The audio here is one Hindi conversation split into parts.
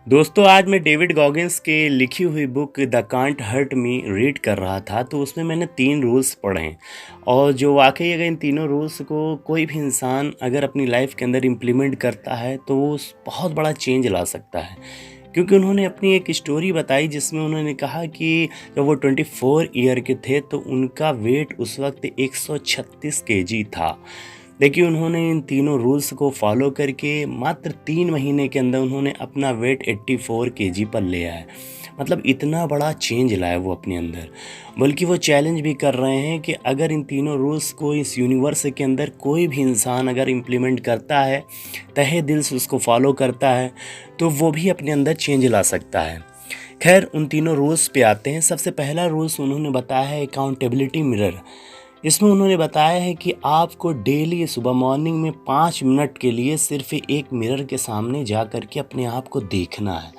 दोस्तों आज मैं डेविड गॉगिंस के लिखी हुई book the can't hurt me read कर रहा था। तो उसमें मैंने 3 रूल्स पढ़े हैं और जो वाकई अगर इन तीनों रूल्स को कोई भी इंसान अगर अपनी लाइफ के अंदर इम्प्लीमेंट करता है तो वो बहुत बड़ा चेंज ला सकता है। क्योंकि उन्होंने अपनी एक स्टोरी बताई जिसमें उन्होंने कहा कि जब वो 24 ईयर के थे तो उनका वेट उस वक्त 136 केजी था। देखिए उन्होंने इन तीनों रूल्स को फॉलो करके मात्र 3 महीने के अंदर उन्होंने अपना वेट 84 केजी पर ले आया। मतलब इतना बड़ा चेंज लाया वो अपने अंदर। बल्कि वो चैलेंज भी कर रहे हैं कि अगर इन तीनों रूल्स को इस यूनिवर्स के अंदर कोई भी इंसान अगर इम्प्लीमेंट करता है, तहे दिल से उसको फॉलो करता है, तो वो भी अपने अंदर चेंज ला सकता है। खैर उन तीनों रूल्स पे आते हैं। सबसे पहला रूल्स उन्होंने बताया है अकाउंटेबिलिटी मिरर। इसमें उन्होंने बताया है कि आपको डेली सुबह मॉर्निंग में 5 मिनट के लिए सिर्फ एक मिरर के सामने जा कर के अपने आप को देखना है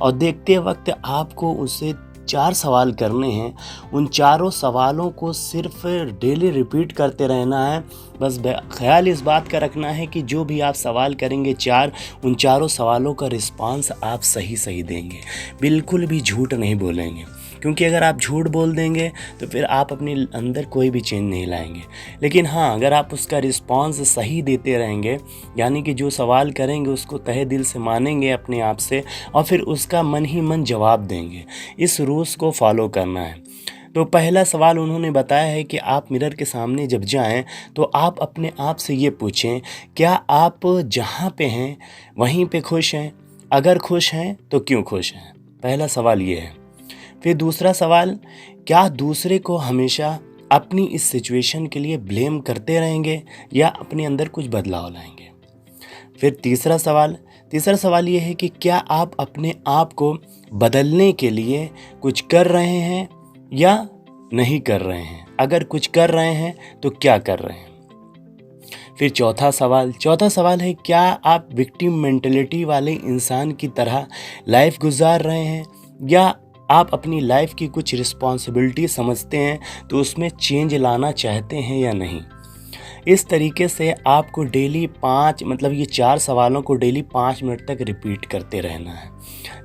और देखते वक्त आपको उससे 4 सवाल करने हैं। उन चारों सवालों को सिर्फ डेली रिपीट करते रहना है। बस ख्याल इस बात का रखना है कि जो भी आप सवाल करेंगे उन चारों सवालों का रिस्पांस आप सही देंगे, बिल्कुल भी झूठ नहीं बोलेंगे। क्योंकि अगर आप झूठ बोल देंगे तो फिर आप अपने अंदर कोई भी चेंज नहीं लाएंगे। लेकिन हाँ, अगर आप उसका रिस्पांस सही देते रहेंगे, यानी कि जो सवाल करेंगे उसको तहे दिल से मानेंगे अपने आप से और फिर उसका मन ही मन जवाब देंगे, इस रूल्स को फॉलो करना है। तो पहला सवाल उन्होंने बताया है कि आप मिरर के सामने जब जाएं तो आप अपने आप से ये पूछें, क्या आप जहाँ पे हैं वहीं पे खुश हैं? अगर खुश हैं तो क्यों खुश हैं? पहला सवाल ये है। फिर दूसरा सवाल, क्या दूसरे को हमेशा अपनी इस सिचुएशन के लिए ब्लेम करते रहेंगे या अपने अंदर कुछ बदलाव लाएंगे? फिर तीसरा सवाल ये है कि क्या आप अपने आप को बदलने के लिए कुछ कर रहे हैं या नहीं कर रहे हैं? अगर कुछ कर रहे हैं तो क्या कर रहे हैं? फिर चौथा सवाल है, क्या आप विक्टिम मेंटेलिटी वाले इंसान की तरह लाइफ गुजार रहे हैं या आप अपनी लाइफ की कुछ रिस्पॉन्सिबिलिटी समझते हैं तो उसमें चेंज लाना चाहते हैं या नहीं? इस तरीके से आपको डेली ये 4 सवालों को डेली 5 मिनट तक रिपीट करते रहना है।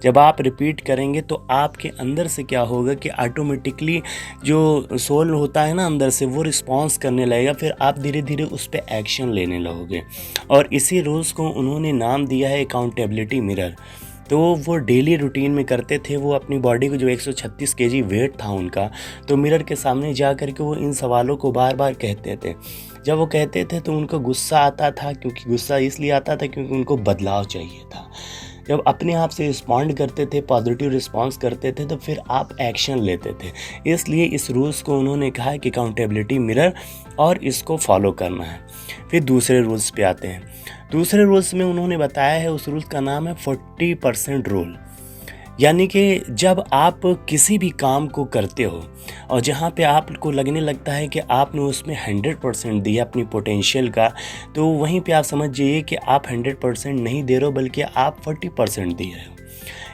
जब आप रिपीट करेंगे तो आपके अंदर से क्या होगा कि ऑटोमेटिकली जो सोल होता है ना अंदर से, वो रिस्पॉन्स करने लगेगा। फिर आप धीरे धीरे उस पर एक्शन लेने लगोगे। और इसी रूल्स को उन्होंने नाम दिया है अकाउंटेबिलिटी मिरर। तो वो डेली रूटीन में करते थे। वो अपनी बॉडी को जो 136 केजी वेट था उनका, तो मिरर के सामने जा कर के वो इन सवालों को बार बार कहते थे। जब वो कहते थे तो उनको गुस्सा आता था, क्योंकि गुस्सा इसलिए आता था क्योंकि उनको बदलाव चाहिए था। जब अपने आप से रिस्पॉन्ड करते थे, पॉजिटिव रिस्पॉन्स करते थे, तो फिर आप एक्शन लेते थे। इसलिए इस रूल्स को उन्होंने कहा है कि अकाउंटेबिलिटी मिरर, और इसको फॉलो करना है। फिर दूसरे रूल्स पे आते हैं। दूसरे रूल्स में उन्होंने बताया है, उस रूल्स का नाम है 40% रूल। यानी कि जब आप किसी भी काम को करते हो और जहाँ पे आपको लगने लगता है कि आपने उसमें 100% दिया अपनी पोटेंशियल का, तो वहीं पे आप समझ जाइए कि आप 100% नहीं दे रहे हो, बल्कि आप 40% दे रहे हो।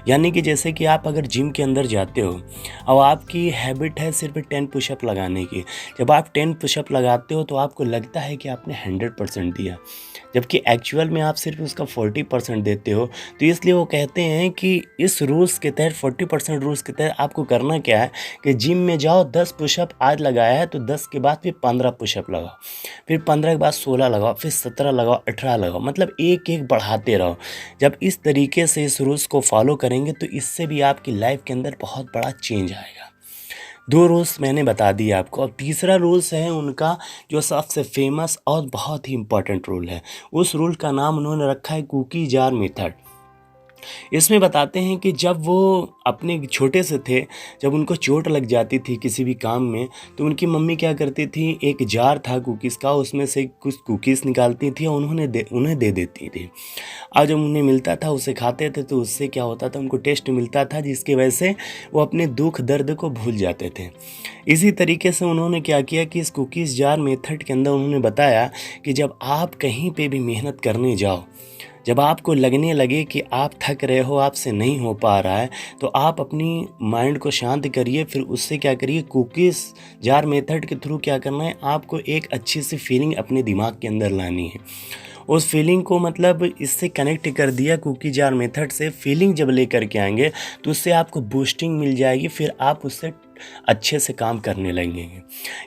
यानी कि जैसे कि आप अगर जिम के अंदर जाते हो और आपकी हैबिट है सिर्फ 10 पुशअप लगाने की। जब आप 10 पुशअप लगाते हो तो आपको लगता है कि आपने 100% दिया, जबकि एक्चुअल में आप सिर्फ उसका 40% देते हो। तो इसलिए वो कहते हैं कि इस रूल्स के तहत, 40% रूल्स के तहत आपको करना क्या है कि जिम में जाओ, 10 पुशअप आज लगाया है तो 10 के बाद फिर 15 पुशअप लगाओ, फिर 15 के बाद 16 लगाओ, फिर 17 लगाओ, 18 लगाओ, मतलब एक एक बढ़ाते रहो। जब इस तरीके से इस रूल्स को फॉलो करेंगे तो इससे भी आपकी लाइफ के अंदर बहुत बड़ा चेंज आएगा। 2 रूल्स मैंने बता दिए आपको। अब तीसरा रूल्स है उनका, जो सबसे फेमस और बहुत ही इम्पोर्टेंट रूल है। उस रूल का नाम उन्होंने रखा है कुकी जार मेथड। इसमें बताते हैं कि जब वो अपने छोटे से थे, जब उनको चोट लग जाती थी किसी भी काम में, तो उनकी मम्मी क्या करती थी, एक जार था कुकीज़ का, उसमें से कुछ कुकीज़ निकालती थी और उन्हें दे देती थी। और जब उन्हें मिलता था उसे खाते थे तो उससे क्या होता था, उनको टेस्ट मिलता था, जिसकी वजह से वो अपने दुख दर्द को भूल जाते थे। इसी तरीके से उन्होंने क्या किया कि इस कुकीज़ जार मेथड के अंदर उन्होंने बताया कि जब आप कहीं पे भी मेहनत करने जाओ, जब आपको लगने लगे कि आप थक रहे हो, आपसे नहीं हो पा रहा है, तो आप अपनी माइंड को शांत करिए। फिर उससे क्या करिए, कुकीज़ जार मेथड के थ्रू क्या करना है, आपको एक अच्छी सी फीलिंग अपने दिमाग के अंदर लानी है। उस फीलिंग को मतलब इससे कनेक्ट कर दिया कुकी जार मेथड से। फीलिंग जब लेकर के आएंगे तो उससे आपको बूस्टिंग मिल जाएगी, फिर आप उससे अच्छे से काम करने लगेंगे।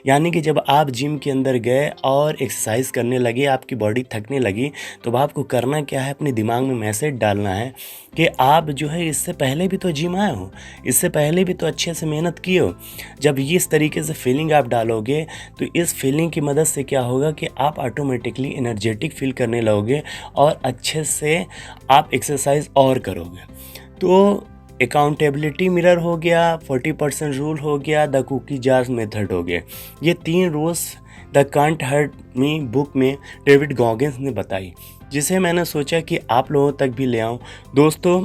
यानी कि जब आप जिम के अंदर गए और एक्सरसाइज करने लगे, आपकी बॉडी थकने लगी, तो अब आपको करना क्या है, अपने दिमाग में मैसेज डालना है कि आप जो है इससे पहले भी तो जिम आए हो, इससे पहले भी तो अच्छे से मेहनत किए हो। जब ये इस तरीके से फीलिंग आप डालोगे तो इस फीलिंग की मदद से क्या होगा कि आप ऑटोमेटिकली एनर्जेटिक फील करने लगोगे और अच्छे से आप एक्सरसाइज और करोगे। तो अकाउंटेबिलिटी मिरर हो गया, 40% रूल हो गया, द कुकी जार्स मेथड हो गया। ये 3 rules the can't hurt me book में डेविड गॉगिंस ने बताई, जिसे मैंने सोचा कि आप लोगों तक भी ले आऊँ। दोस्तों,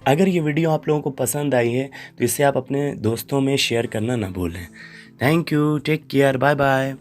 अगर ये वीडियो आप लोगों को पसंद आई है तो इसे आप अपने दोस्तों में शेयर करना ना भूलें। Thank you, take care, bye bye.